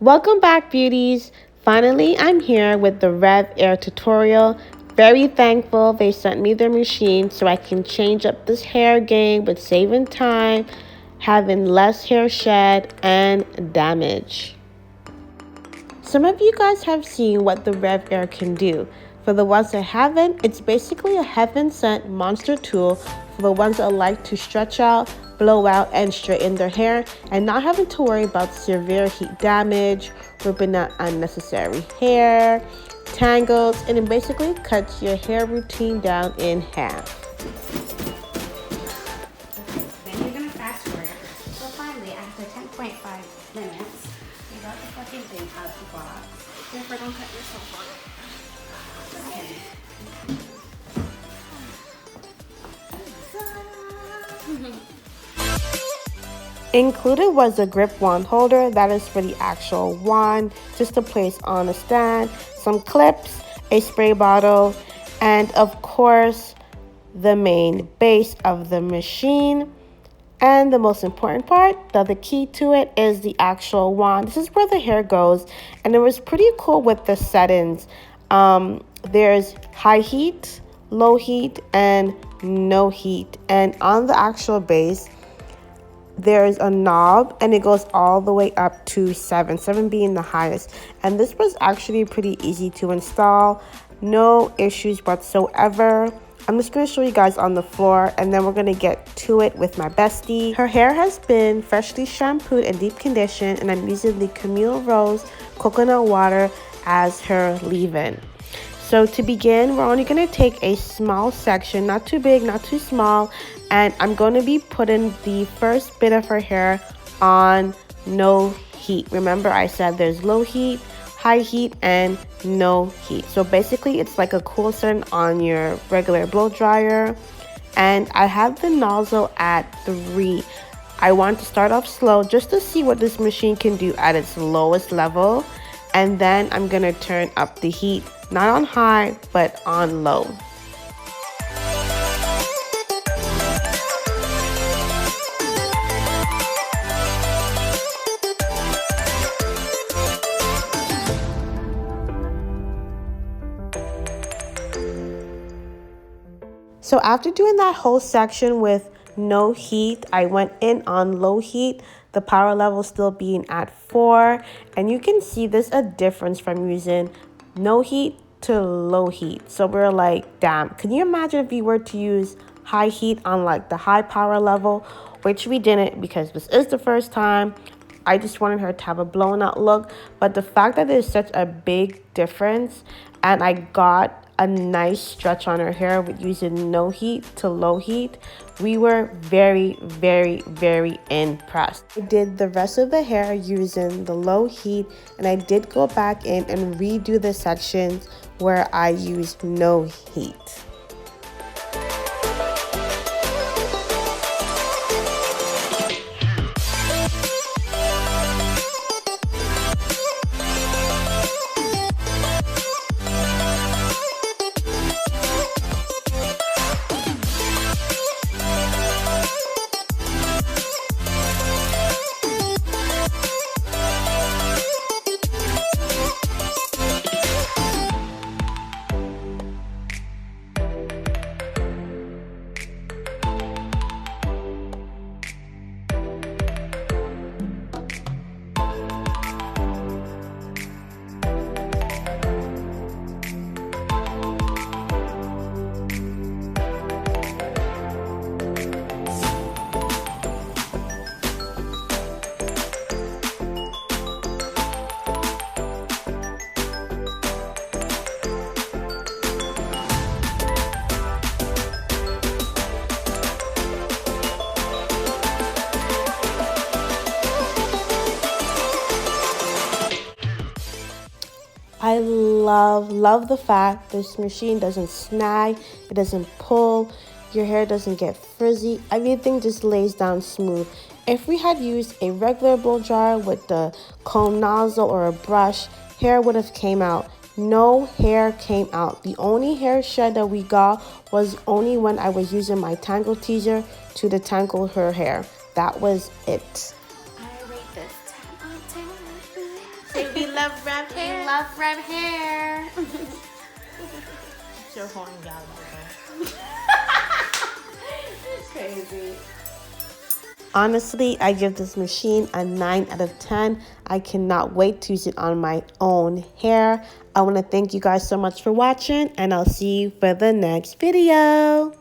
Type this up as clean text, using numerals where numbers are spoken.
Welcome back, beauties. Finally, I'm here with the RevAir tutorial. Very thankful they sent me their machine so I can change up this hair game with saving time, having less hair shed and damage. Some of you guys have seen what the RevAir can do. For the ones that haven't, it's basically a heaven sent monster tool for the ones that like to stretch out, blow out, and straighten their hair and not having to worry about severe heat damage, ripping out unnecessary hair, tangles, and it basically cuts your hair routine down in half. Then you're gonna fast forward. So finally, after 10.5 minutes, you got the fucking thing out of the box. Therefore, don't cut yourself on it. Included was a grip wand holder, that is for the actual wand, just to place on a stand, some clips, a spray bottle, and of course, the main base of the machine. And the most important part, the key to it, is the actual wand. This is where the hair goes, and it was pretty cool with the settings. There's high heat, low heat, and no heat. And on the actual base, there's a knob and it goes all the way up to 7 being the highest. And this was actually pretty easy to install, no issues whatsoever. I'm just going to show you guys on the floor and then we're going to get to it with my bestie. Her hair has been freshly shampooed and deep conditioned, and I'm using the Camille Rose coconut water as her leave-in. So to begin, we're only going to take a small section, not too big, not too small, and I'm going to be putting the first bit of her hair on no heat. Remember, I said there's low heat, high heat, and no heat. So basically, it's like a cool setting on your regular blow dryer. And I have the nozzle at 3. I want to start off slow just to see what this machine can do at its lowest level. And then I'm going to turn up the heat, not on high, but on low. So after doing that whole section with no heat, I went in on low heat, the power level still being at 4. And you can see there's a difference from using no heat to low heat. So we're like, damn, can you imagine if we were to use high heat on like the high power level, which we didn't because this is the first time. I just wanted her to have a blown out look. But the fact that there's such a big difference, and I got a nice stretch on her hair with using no heat to low heat, we were very, very, very impressed. I did the rest of the hair using the low heat, and I did go back in and redo the sections where I used no heat. I love the fact this machine doesn't snag, it doesn't pull, your hair doesn't get frizzy, everything just lays down smooth. If we had used a regular blow dryer with the comb nozzle or a brush, hair would have came out. No hair came out. The only hair shed that we got was only when I was using my tangle teaser to detangle her hair. That was it. I rate this 10 on 10. love RevAir. We love RevAir. It's your horn gal. It's crazy. Honestly, I give this machine a 9 out of 10. I cannot wait to use it on my own hair. I want to thank you guys so much for watching, and I'll see you for the next video.